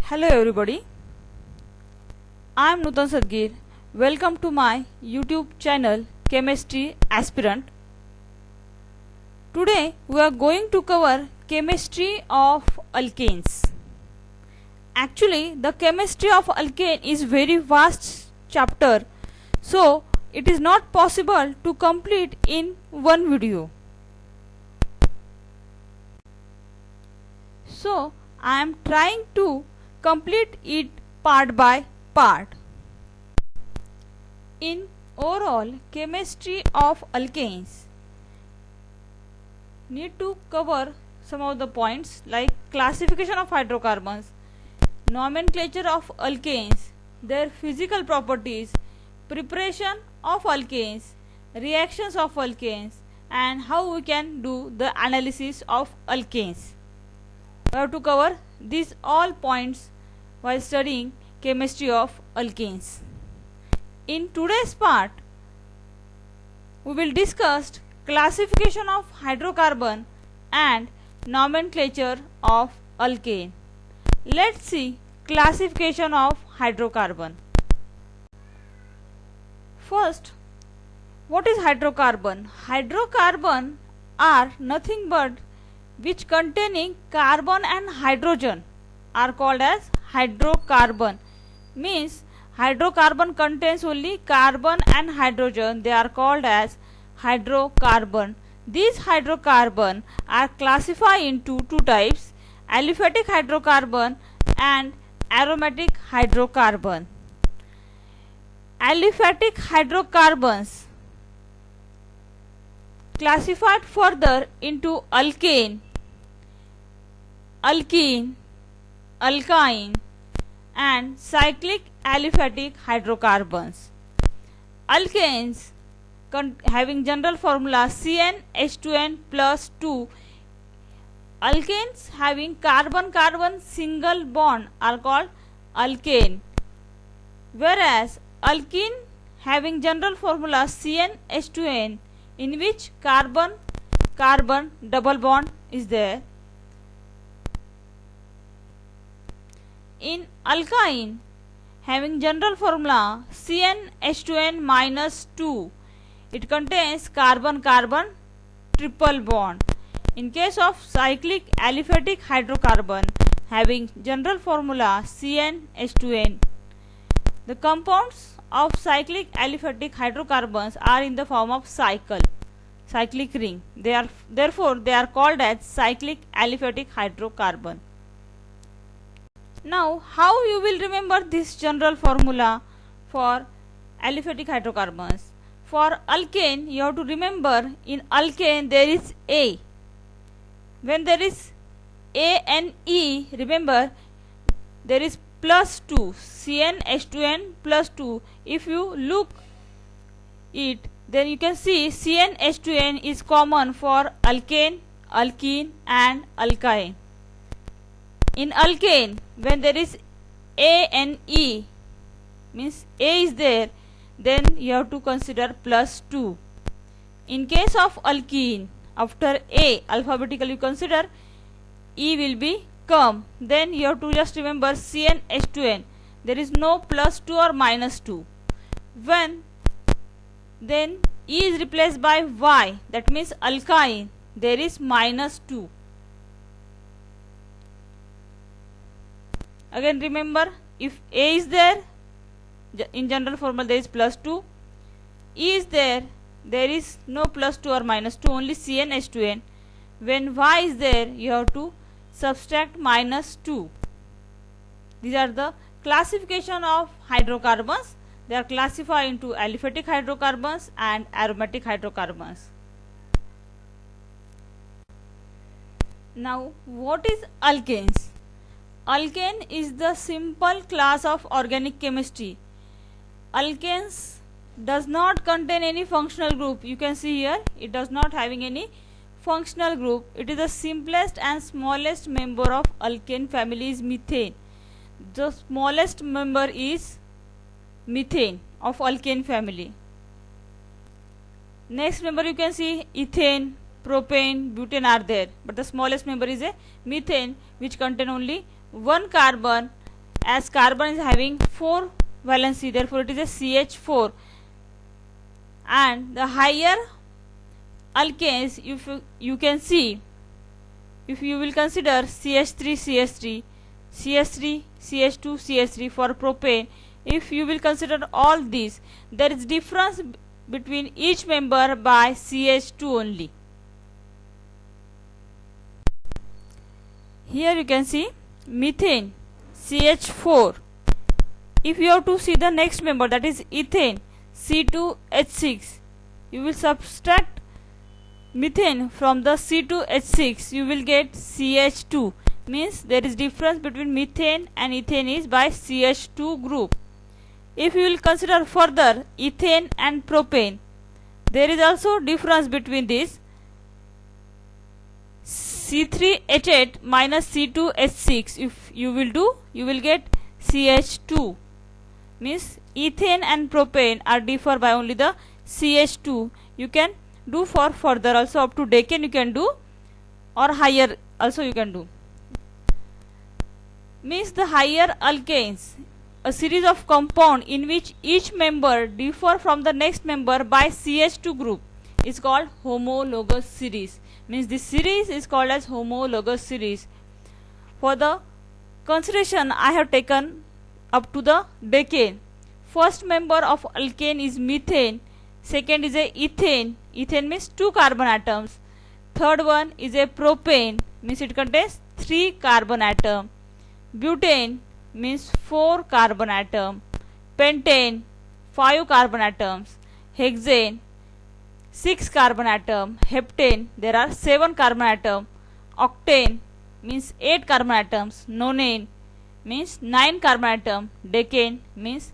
Hello everybody, I am Nutan Sadgir. Welcome to my YouTube channel Chemistry Aspirant. Today we are going to cover chemistry of alkanes. Actually, the chemistry of alkane is very vast chapter, so it is not possible to complete in one video. So I am trying to complete it part by part. In overall chemistry of alkanes, need to cover some of the points like classification of hydrocarbons, nomenclature of alkanes, their physical properties, preparation of alkanes, reactions of alkanes, and how we can do the analysis of alkanes. We have to cover these all points while studying chemistry of alkanes. In today's part, we will discuss classification of hydrocarbon and nomenclature of alkane. Let's see classification of hydrocarbon. First, what is hydrocarbon? Hydrocarbon are nothing but which containing carbon and hydrogen are called as hydrocarbon. Means hydrocarbon contains only carbon and hydrogen, they are called as hydrocarbon. These hydrocarbon are classified into two types, aliphatic hydrocarbon and aromatic hydrocarbon. Aliphatic hydrocarbons classified further into alkane, alkene, alkyne and cyclic aliphatic hydrocarbons. Alkanes having general formula CnH2n plus 2. Alkanes having carbon-carbon single bond are called alkane, whereas alkene having general formula CnH2n in which carbon-carbon double bond is there. In alkyne having general formula CnH2n minus 2, it contains carbon-carbon triple bond. In case of cyclic aliphatic hydrocarbon having general formula CnH2n, the compounds of cyclic aliphatic hydrocarbons are in the form of cyclic ring. Therefore they are called as cyclic aliphatic hydrocarbon. Now, how you will remember this general formula for aliphatic hydrocarbons? For alkane, you have to remember in alkane there is A. When there is A and E, remember there is plus 2, CnH2n plus 2. If you look it, then you can see CnH2n is common for alkane, alkene and alkyne. In alkane, when there is A and E, means A is there, then you have to consider plus 2. In case of alkene, after A alphabetically you consider, E will be come. Then you have to just remember CnH2n. There is no plus 2 or minus 2. When then E is replaced by Y, that means alkyne, there is minus 2. Again remember, if A is there, in general formula there is plus 2. E is there, there is no plus 2 or minus 2, only CnH2n. When Y is there, you have to subtract minus 2. These are the classification of hydrocarbons. They are classified into aliphatic hydrocarbons and aromatic hydrocarbons. Now, what is alkanes? Alkane is the simple class of organic chemistry. Alkanes does not contain any functional group. You can see here, it does not having any functional group. It is the simplest and smallest member of alkane family is methane. The smallest member is methane of alkane family. Next member you can see ethane, propane, butane are there, but the smallest member is a methane, which contain only one carbon as carbon is having 4 valency, therefore it is a CH4. And the higher alkanes, if you can see, if you will consider CH3 CH3 CH3 CH2 CH3 for propane, if you will consider all these, there is difference between each member by CH2 only. Here you can see methane CH4. If you have to see the next member, that is ethane C2H6, you will subtract methane from the C2H6, you will get CH2. Means there is difference between methane and ethane is by CH2 group. If you will consider further ethane and propane, there is also difference between this. C3H8 minus C2H6, if you will do, you will get CH2. Means ethane and propane are differ by only the CH2. You can do for further also, up to decane you can do, or higher also you can do. Means the higher alkanes, a series of compound in which each member differ from the next member by CH2 group, is called homologous series. Means this series is called as homologous series. For the consideration I have taken up to the decane. First member of alkane is methane, second is a ethane, ethane means 2 carbon atoms, third one is a propane, means it contains 3 carbon atom, butane means 4 carbon atom, pentane 5 carbon atoms, hexane 6 carbon atom, heptane there are 7 carbon atom, octane means 8 carbon atoms, nonane means 9 carbon atom, decane means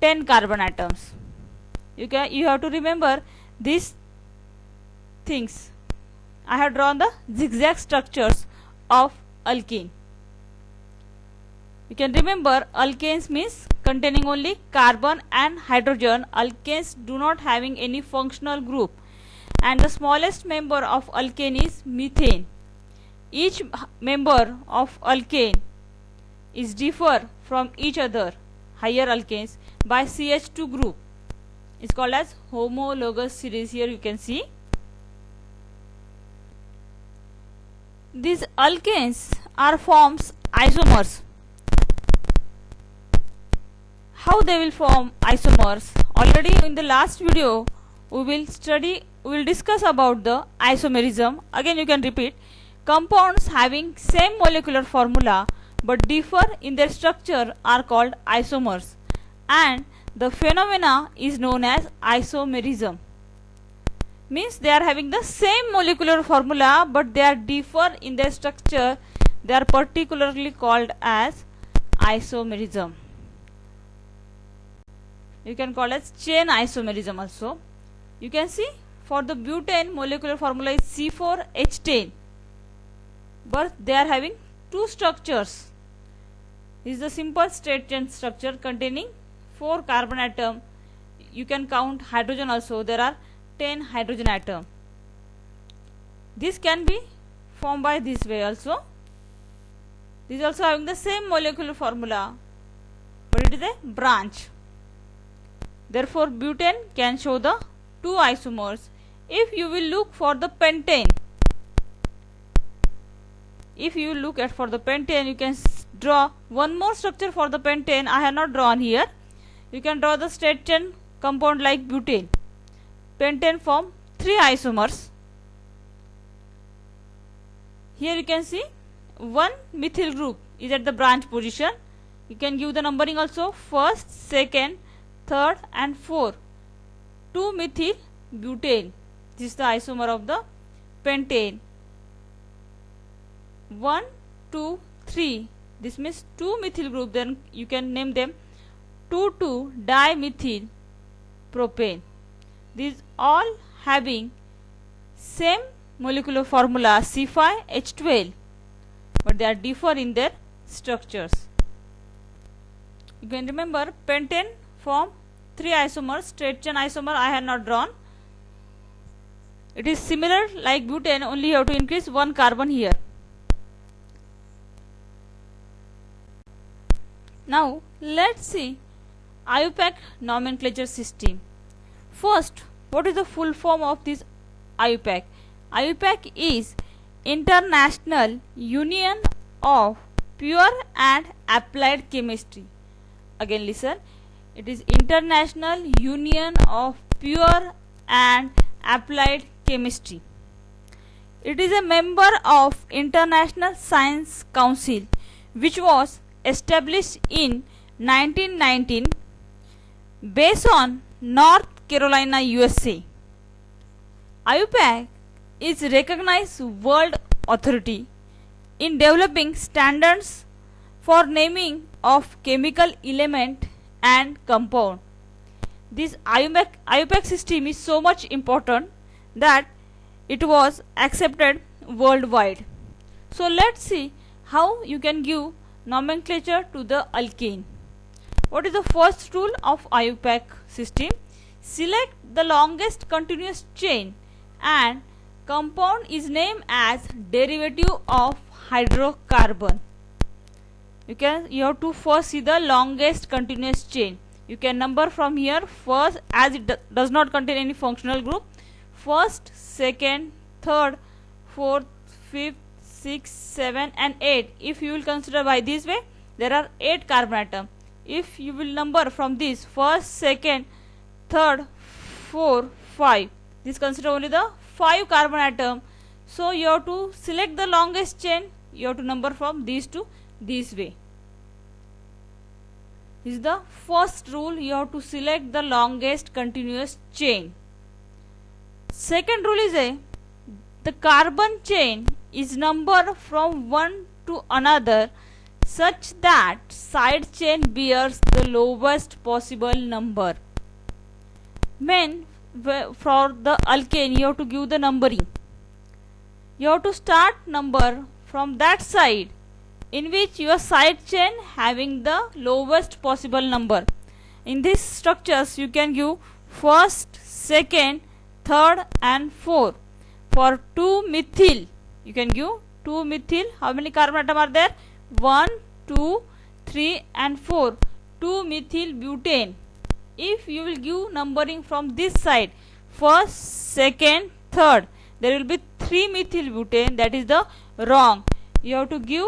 10 carbon atoms. You have to remember these things. I have drawn the zigzag structures of alkene. You can remember alkanes means containing only carbon and hydrogen. Alkanes do not having any functional group, and the smallest member of alkane is methane. Each member of alkane is differ from each other, higher alkanes, by CH2 group. Is called as homologous series. Here you can see these alkanes are forms isomers. How they will form isomers? Already in the last video we will discuss about the isomerism. Again you can repeat. Compounds having same molecular formula but differ in their structure are called isomers, and the phenomena is known as isomerism. Means they are having the same molecular formula but they are differ in their structure. They are particularly called as isomerism. You can call as chain isomerism also. You can see for the butane molecular formula is C4H10, but they are having 2 structures. This is the simple straight chain structure containing 4 carbon atom. You can count hydrogen also, there are 10 hydrogen atom. This can be formed by this way also. This is also having the same molecular formula but it is a branch. Therefore butane can show the 2 isomers. If you will look for the pentane, if you look at for the pentane, you can draw one more structure for the pentane. I have not drawn here. You can draw the straight chain compound like butane. Pentane form 3 isomers. Here you can see one methyl group is at the branch position. You can give the numbering also, first, second, third and fourth. 2 methyl butane. This is the isomer of the pentane. 1, 2, 3. This means 2 methyl group. Then you can name them 2,2 dimethyl propane. These all having same molecular formula C5H12, but they are differ in their structures. You can remember pentane form 3 isomers. Straight chain isomer I have not drawn. It is similar like butane, only you have to increase 1 carbon here. Now let's see IUPAC nomenclature system. First, what is the full form of this IUPAC? IUPAC is International Union of Pure and Applied Chemistry. Again listen, it is International Union of Pure and Applied Chemistry. It is a member of International Science Council, which was established in 1919 based on North Carolina, USA. IUPAC is recognized world authority in developing standards for naming of chemical element and compound. This IUPAC system is so much important that it was accepted worldwide. So let's see how you can give nomenclature to the alkane. What is the first rule of IUPAC system? Select the longest continuous chain and compound is named as derivative of hydrocarbon. You have to first see the longest continuous chain. You can number from here first, as it does not contain any functional group. First, second, third, fourth, fifth, sixth, 7 and 8. If you will consider by this way, there are 8 carbon atoms. If you will number from this first, second, third, 4, 5, this consider only the 5 carbon atom. So you have to select the longest chain. You have to number from these to this way. This is the first rule. You have to select the longest continuous chain. Second rule is the carbon chain is numbered from one to another such that side chain bears the lowest possible number. When for the alkane you have to give the numbering. You have to start number from that side in which your side chain having the lowest possible number. In these structures you can give first, second, third and 4. For 2-methyl you can give 2-methyl. How many carbon atoms are there? 1, 2, 3 and 4. 2-methyl butane. If you will give numbering from this side, first, second, third, there will be 3-methyl butane. That is the wrong. You have to give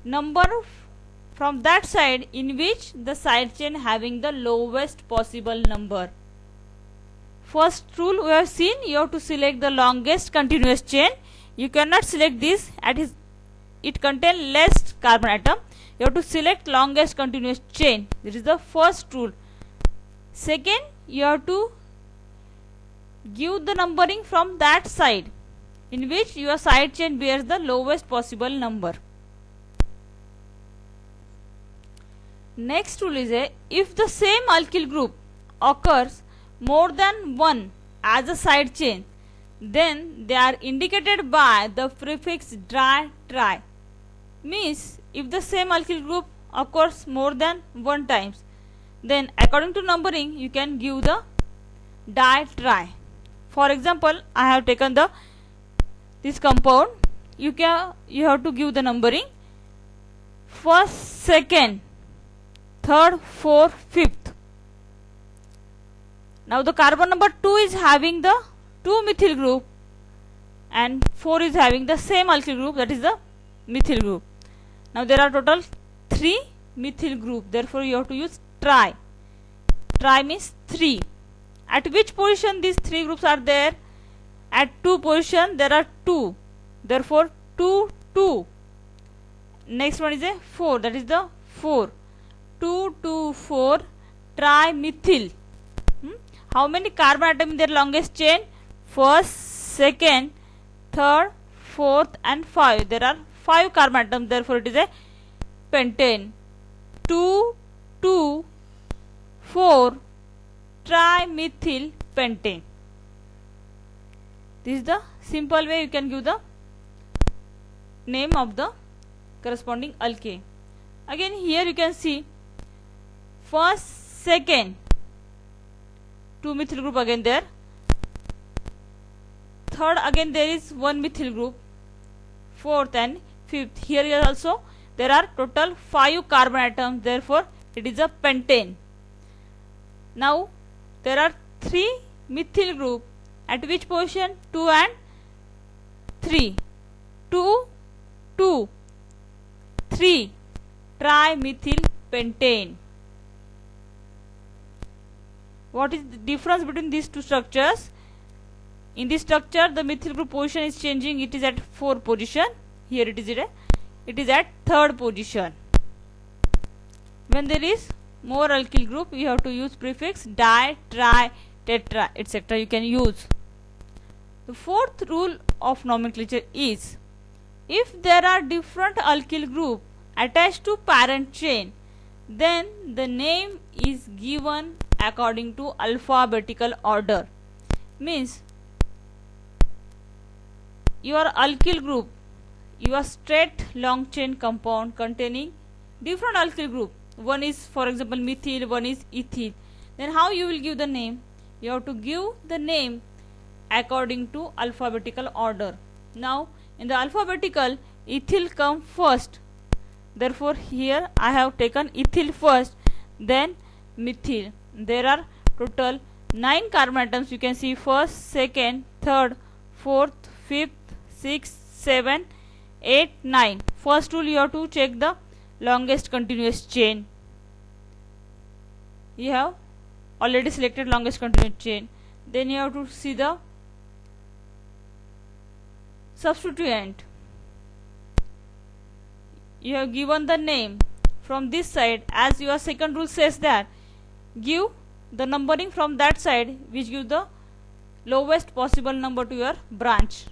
number from that side in which the side chain having the lowest possible number. First rule we have seen, you have to select the longest continuous chain. You cannot select this as it contains less carbon atom. You have to select longest continuous chain. This is the first rule. Second, you have to give the numbering from that side in which your side chain bears the lowest possible number. Next rule is if the same alkyl group occurs more than one as a side chain, then they are indicated by the prefix di-tri. Means if the same alkyl group occurs more than one times, then according to numbering you can give the di-tri. For example, I have taken this compound. You have to give the numbering first, second, third, fourth, fifth. Now the carbon number 2 is having the 2-methyl group and 4 is having the same alkyl group, that is the methyl group. Now there are total 3 methyl group, therefore you have to use tri. Tri means 3. At which position these 3 groups are there? At 2 position there are 2, therefore 2, 2. Next one is a 4, that is the 4. 2, 2, 4, trimethyl. How many carbon atoms in their longest chain? First, second, third, fourth and 5. There are 5 carbon atoms, therefore it is a pentane. 2, 2, 4, trimethyl pentane. This is the simple way you can give the name of the corresponding alkane. Again here you can see first, second, 2 methyl group again there. Third again there is 1 methyl group. Fourth and fifth, here is also there are total 5 carbon atoms, therefore it is a pentane. Now there are 3 methyl group, at which position? 2 and 3. 2, 2, 3, trimethyl pentane. What is the difference between these two structures? In this structure, the methyl group position is changing. It is at 4 position. Here it is at 3rd position. When there is more alkyl group, you have to use prefix di, tri, tetra, etc. You can use. The 4th rule of nomenclature is, if there are different alkyl group attached to parent chain, then the name is given according to alphabetical order. Means your alkyl group, your straight long chain compound containing different alkyl group, one is for example methyl, one is ethyl, then how you will give the name? You have to give the name according to alphabetical order. Now in the alphabetical, ethyl come first, therefore here I have taken ethyl first, then methyl. There are total 9 carbon atoms. You can see 1st, 2nd, 3rd, 4th, 5th, 6th, 7th, 8, 9. First rule, you have to check the longest continuous chain. You have already selected longest continuous chain. Then you have to see the substituent. You have given the name from this side, as your second rule says that give the numbering from that side which gives the lowest possible number to your branch.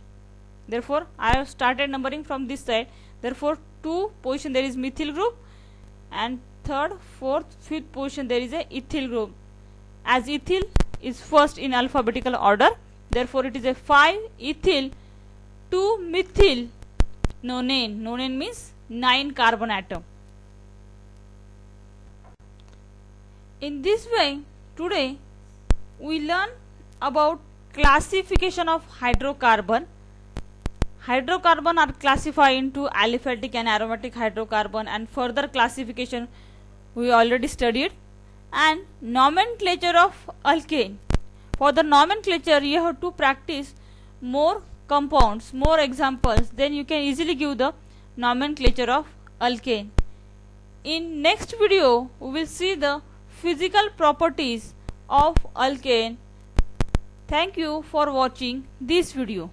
Therefore I have started numbering from this side. Therefore 2 position there is methyl group, and 3rd, 4th, 5th position there is a ethyl group. As ethyl is first in alphabetical order, therefore it is a 5 ethyl 2 methyl nonane. Nonane means 9 carbon atom. In this way, today we learn about classification of hydrocarbon. Hydrocarbon are classified into aliphatic and aromatic hydrocarbon, and further classification we already studied. And nomenclature of alkane. For the nomenclature, you have to practice more compounds, more examples, then you can easily give the nomenclature of alkane. In next video, we will see the physical properties of alkane. Thank you for watching this video.